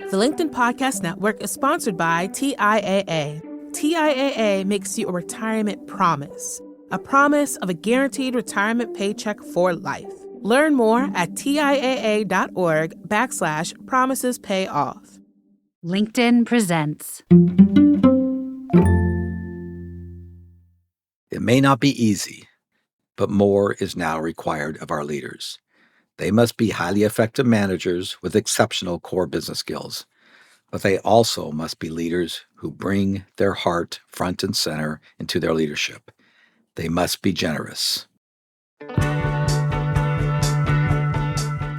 The LinkedIn Podcast Network is sponsored by TIAA. TIAA makes you a retirement promise, a promise of a guaranteed retirement paycheck for life. Learn more at TIAA.org/promises pay off. LinkedIn presents. It may not be easy, but more is now required of our leaders. They must be highly effective managers with exceptional core business skills, but they also must be leaders who bring their heart front and center into their leadership. They must be generous.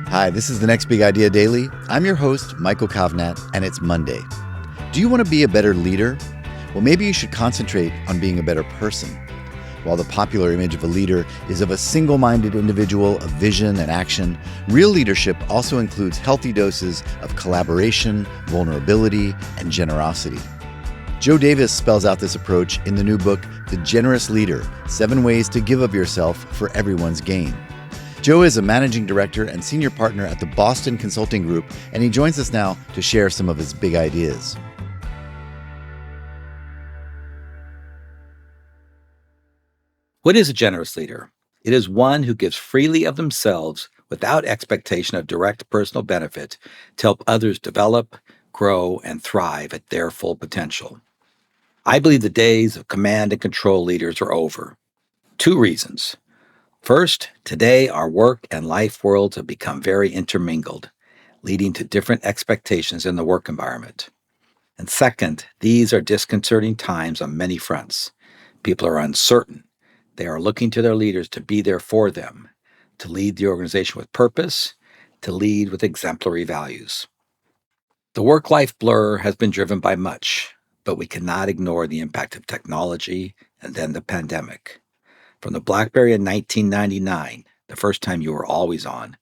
Hi, this is the Next Big Idea Daily. I'm your host, Michael Kovnat, and it's Monday. Do you want to be a better leader? Well, maybe you should concentrate on being a better person. While the popular image of a leader is of a single-minded individual of vision and action, real leadership also includes healthy doses of collaboration, vulnerability, and generosity. Joe Davis spells out this approach in the new book, The Generous Leader: 7 Ways to Give of Yourself for Everyone's Gain. Joe is a managing director and senior partner at the Boston Consulting Group, and he joins us now to share some of his big ideas. What is a generous leader? It is one who gives freely of themselves without expectation of direct personal benefit to help others develop, grow, and thrive at their full potential. I believe the days of command and control leaders are over. 2 reasons. First, today our work and life worlds have become very intermingled, leading to different expectations in the work environment. And second, these are disconcerting times on many fronts. People are uncertain. They are looking to their leaders to be there for them, to lead the organization with purpose, to lead with exemplary values. The work-life blur has been driven by much, but we cannot ignore the impact of technology and then the pandemic. From the BlackBerry in 1999, the first time you were always on,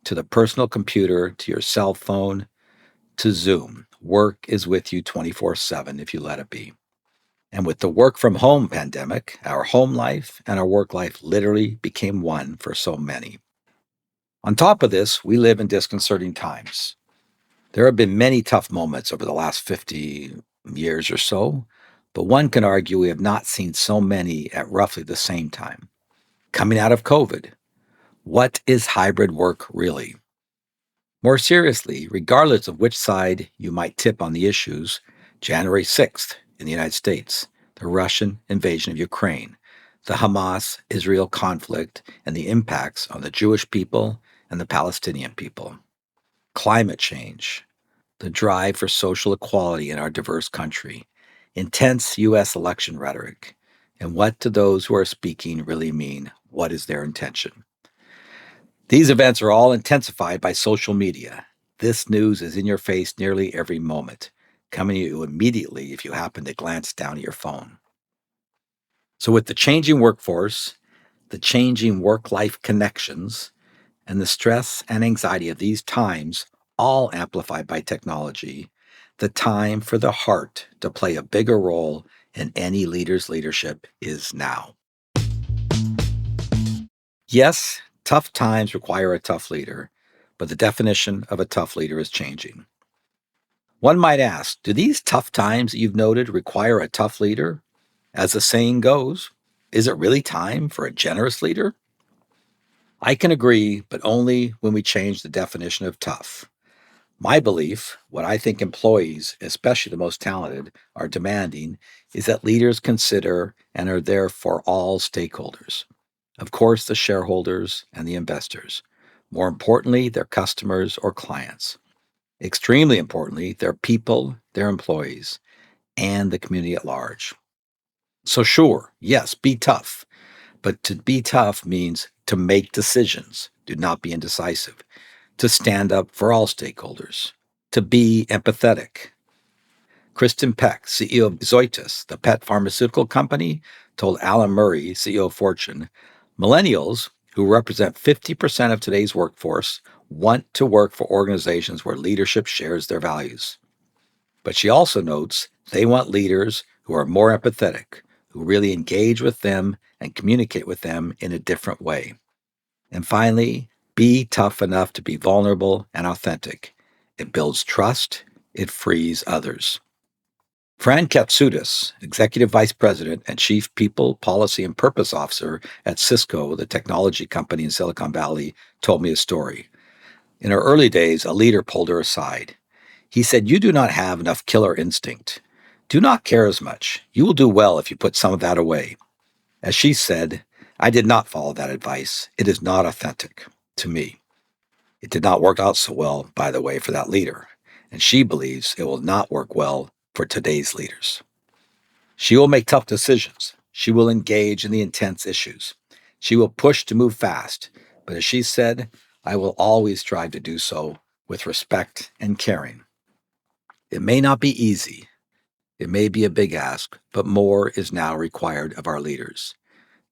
to the personal computer, to your cell phone, to Zoom, work is with you 24/7 if you let it be. And with the work from home pandemic, our home life and our work life literally became one for so many. On top of this, we live in disconcerting times. There have been many tough moments over the last 50 years or so, but one can argue we have not seen so many at roughly the same time. Coming out of COVID, what is hybrid work really? More seriously, regardless of which side you might tip on the issues, January 6th in the United States, the Russian invasion of Ukraine, the Hamas-Israel conflict, and the impacts on the Jewish people and the Palestinian people. Climate change, the drive for social equality in our diverse country, intense U.S. election rhetoric, and what do those who are speaking really mean? What is their intention? These events are all intensified by social media. This news is in your face nearly every moment, coming to you immediately if you happen to glance down at your phone. So with the changing workforce, the changing work-life connections, and the stress and anxiety of these times, all amplified by technology, the time for the heart to play a bigger role in any leader's leadership is now. Yes, tough times require a tough leader, but the definition of a tough leader is changing. One might ask, do these tough times that you've noted require a tough leader? As the saying goes, is it really time for a generous leader? I can agree, but only when we change the definition of tough. My belief, what I think employees, especially the most talented, are demanding, is that leaders consider and are there for all stakeholders. Of course, the shareholders and the investors. More importantly, their customers or clients. Extremely importantly, their people, their employees, and the community at large. So sure, yes, be tough. But to be tough means to make decisions, do not be indecisive, to stand up for all stakeholders, to be empathetic. Kristen Peck, CEO of Zoetis, the pet pharmaceutical company, told Alan Murray, CEO of Fortune, millennials, who represent 50% of today's workforce, want to work for organizations where leadership shares their values. But she also notes they want leaders who are more empathetic, who really engage with them and communicate with them in a different way. And finally, be tough enough to be vulnerable and authentic. It builds trust, it frees others. Fran Katsoudas, Executive Vice President and Chief People, Policy, and Purpose Officer at Cisco, the technology company in Silicon Valley, told me a story. In her early days, a leader pulled her aside. He said, "You do not have enough killer instinct. Do not care as much. You will do well if you put some of that away." As she said, "I did not follow that advice. It is not authentic to me." It did not work out so well, by the way, for that leader, and she believes it will not work well for today's leaders. She will make tough decisions. She will engage in the intense issues. She will push to move fast, but as she said, "I will always strive to do so with respect and caring." It may not be easy. It may be a big ask, but more is now required of our leaders.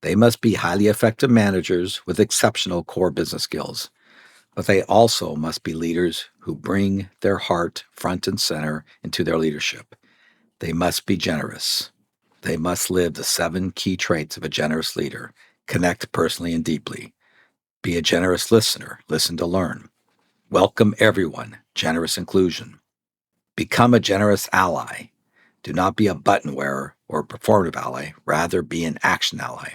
They must be highly effective managers with exceptional core business skills, but they also must be leaders who bring their heart front and center into their leadership. They must be generous. They must live the 7 key traits of a generous leader. Connect personally and deeply. Be a generous listener. Listen to learn. Welcome everyone. Generous inclusion. Become a generous ally. Do not be a button wearer or a performative ally. Rather, be an action ally.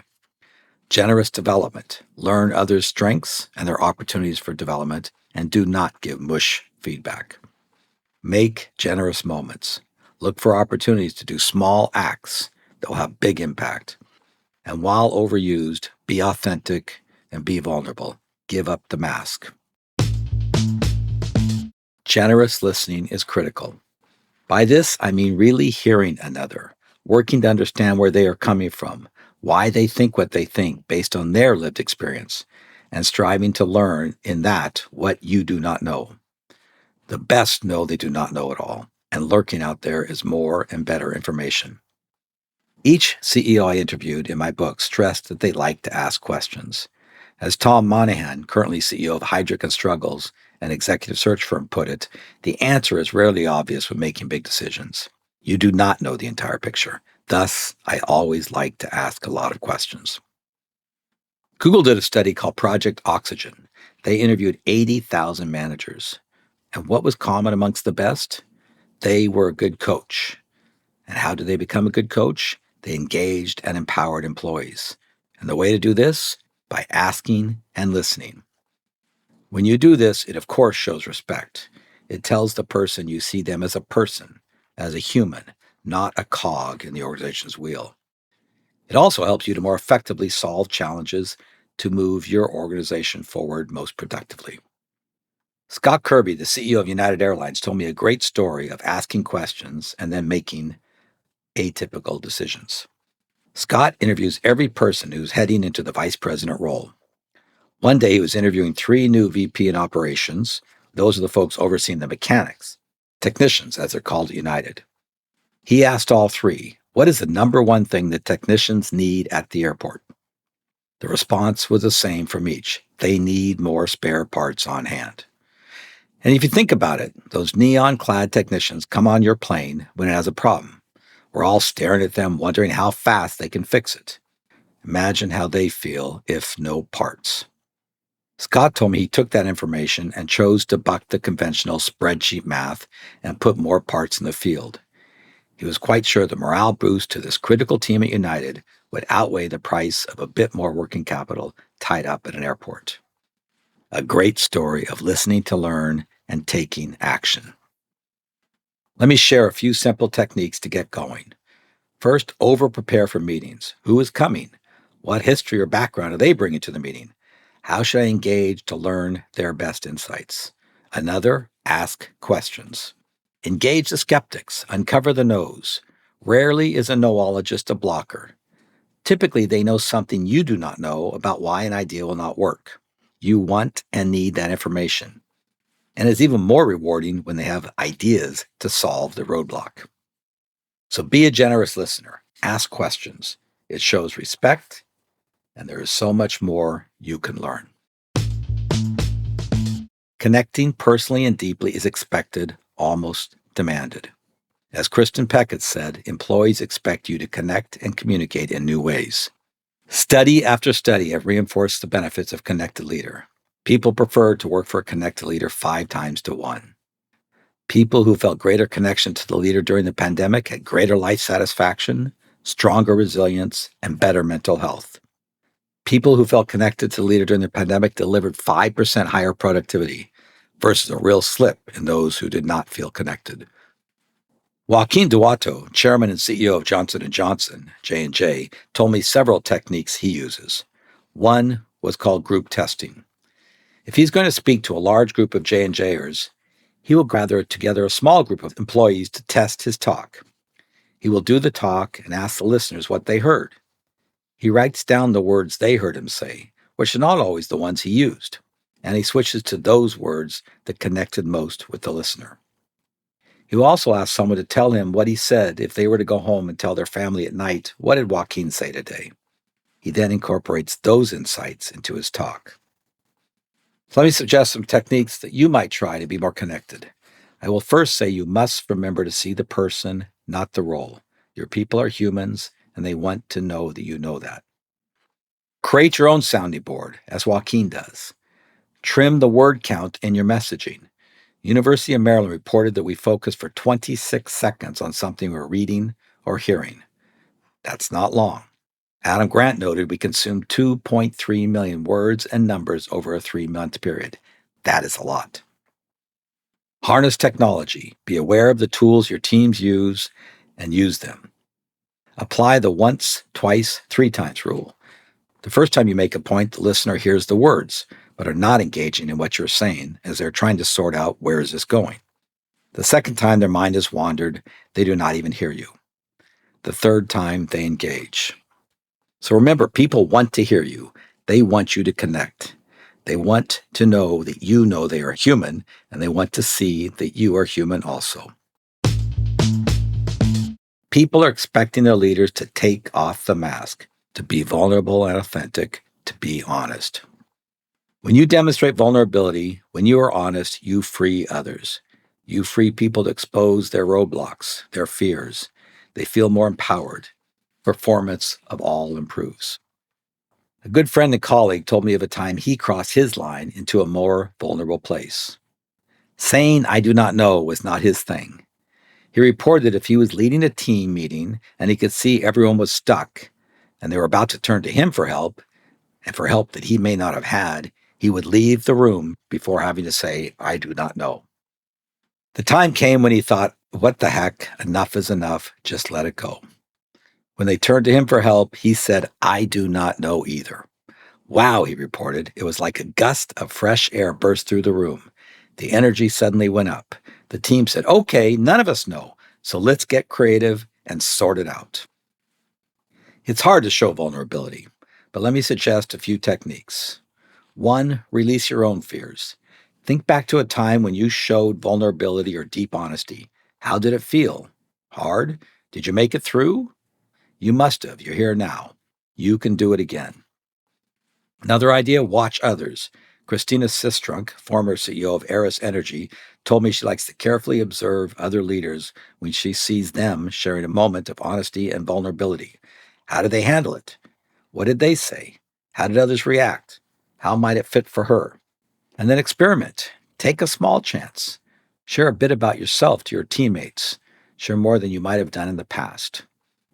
Generous development. Learn others' strengths and their opportunities for development, and do not give mush feedback. Make generous moments. Look for opportunities to do small acts that will have big impact. And while overused, be authentic and be vulnerable. Give up the mask. Generous listening is critical. By this, I mean really hearing another, working to understand where they are coming from, why they think what they think based on their lived experience, and striving to learn in that what you do not know. The best know they do not know it all, and lurking out there is more and better information. Each CEO I interviewed in my book stressed that they like to ask questions. As Tom Monahan, currently CEO of Heidrick & Struggles, an executive search firm, put it, the answer is rarely obvious when making big decisions. You do not know the entire picture. Thus, I always like to ask a lot of questions. Google did a study called Project Oxygen. They interviewed 80,000 managers. And what was common amongst the best? They were a good coach. And how did they become a good coach? They engaged and empowered employees. And the way to do this? By asking and listening. When you do this, it of course shows respect. It tells the person you see them as a person, as a human, not a cog in the organization's wheel. It also helps you to more effectively solve challenges to move your organization forward most productively. Scott Kirby, the CEO of United Airlines, told me a great story of asking questions and then making atypical decisions. Scott interviews every person who's heading into the vice president role. One day he was interviewing 3 new VP in operations. Those are the folks overseeing the mechanics, technicians as they're called at United. He asked all 3, what is the number one thing that technicians need at the airport? The response was the same from each. They need more spare parts on hand. And if you think about it, those neon-clad technicians come on your plane when it has a problem. We're all staring at them, wondering how fast they can fix it. Imagine how they feel if no parts. Scott told me he took that information and chose to buck the conventional spreadsheet math and put more parts in the field. He was quite sure the morale boost to this critical team at United would outweigh the price of a bit more working capital tied up at an airport. A great story of listening to learn and taking action. Let me share a few simple techniques to get going. First, over-prepare for meetings. Who is coming? What history or background are they bringing to the meeting? How should I engage to learn their best insights? Another, ask questions. Engage the skeptics. Uncover the no's. Rarely is a noologist a blocker. Typically, they know something you do not know about why an idea will not work. You want and need that information. And it's even more rewarding when they have ideas to solve the roadblock. So be a generous listener. Ask questions. It shows respect, and there is so much more you can learn. Connecting personally and deeply is expected, almost demanded. As Kristen Peckett said, employees expect you to connect and communicate in new ways. Study after study have reinforced the benefits of connected leader. People prefer to work for a connected leader 5 times to 1. People who felt greater connection to the leader during the pandemic had greater life satisfaction, stronger resilience, and better mental health. People who felt connected to the leader during the pandemic delivered 5% higher productivity versus a real slip in those who did not feel connected. Joaquin Duato, chairman and CEO of Johnson & Johnson, J&J, told me several techniques he uses. One was called group testing. If he's going to speak to a large group of J&Jers, he will gather together a small group of employees to test his talk. He will do the talk and ask the listeners what they heard. He writes down the words they heard him say, which are not always the ones he used, and he switches to those words that connected most with the listener. He will also ask someone to tell him what he said if they were to go home and tell their family at night, what did Joaquin say today? He then incorporates those insights into his talk. So let me suggest some techniques that you might try to be more connected. I will first say you must remember to see the person, not the role. Your people are humans, and they want to know that you know that. Create your own sounding board, as Joaquin does. Trim the word count in your messaging. University of Maryland reported that we focused for 26 seconds on something we're reading or hearing. That's not long. Adam Grant noted we consumed 2.3 million words and numbers over a 3-month period. That is a lot. Harness technology. Be aware of the tools your teams use and use them. Apply the once, twice, 3 times rule. The first time you make a point, the listener hears the words, but are not engaging in what you're saying as they're trying to sort out where is this going. The second time their mind has wandered, they do not even hear you. The third time they engage. So remember, people want to hear you. They want you to connect. They want to know that you know they are human, and they want to see that you are human also. People are expecting their leaders to take off the mask, to be vulnerable and authentic, to be honest. When you demonstrate vulnerability, when you are honest, you free others. You free people to expose their roadblocks, their fears. They feel more empowered. Performance of all improves. A good friend and colleague told me of a time he crossed his line into a more vulnerable place. Saying "I do not know" was not his thing. He reported if he was leading a team meeting and he could see everyone was stuck and they were about to turn to him for help, and for help that he may not have had, he would leave the room before having to say, "I do not know." The time came when he thought, what the heck, enough is enough, just let it go. When they turned to him for help, he said, "I do not know either." Wow, he reported, it was like a gust of fresh air burst through the room. The energy suddenly went up. The team said, "Okay, none of us know, so let's get creative and sort it out." It's hard to show vulnerability, but let me suggest a few techniques. 1, release your own fears. Think back to a time when you showed vulnerability or deep honesty. How did it feel? Hard? Did you make it through? You must have. You're here now. You can do it again. Another idea, watch others. Christina Sistrunk, former CEO of Eris Energy, told me she likes to carefully observe other leaders when she sees them sharing a moment of honesty and vulnerability. How did they handle it? What did they say? How did others react? How might it fit for her? And then experiment. Take a small chance. Share a bit about yourself to your teammates. Share more than you might have done in the past.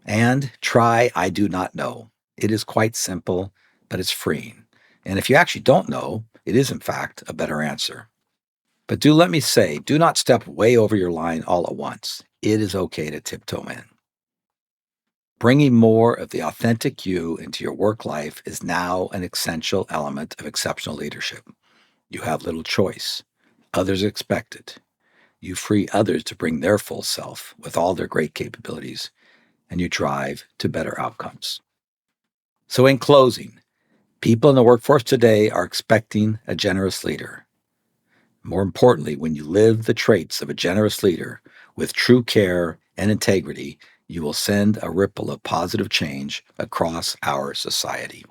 And try "I do not know." It is quite simple, but it's freeing. And if you actually don't know, it is in fact a better answer. But do let me say, do not step way over your line all at once. It is okay to tiptoe in. Bringing more of the authentic you into your work life is now an essential element of exceptional leadership. You have little choice. Others expect it. You free others to bring their full self with all their great capabilities, and you drive to better outcomes. So in closing, people in the workforce today are expecting a generous leader. More importantly, when you live the traits of a generous leader with true care and integrity, you will send a ripple of positive change across our society.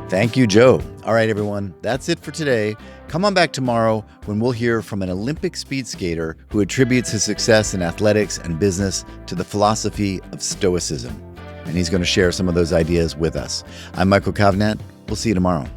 Thank you, Joe. All right, everyone, that's it for today. Come on back tomorrow when we'll hear from an Olympic speed skater who attributes his success in athletics and business to the philosophy of Stoicism. And he's going to share some of those ideas with us. I'm Michael Kovnat. We'll see you tomorrow.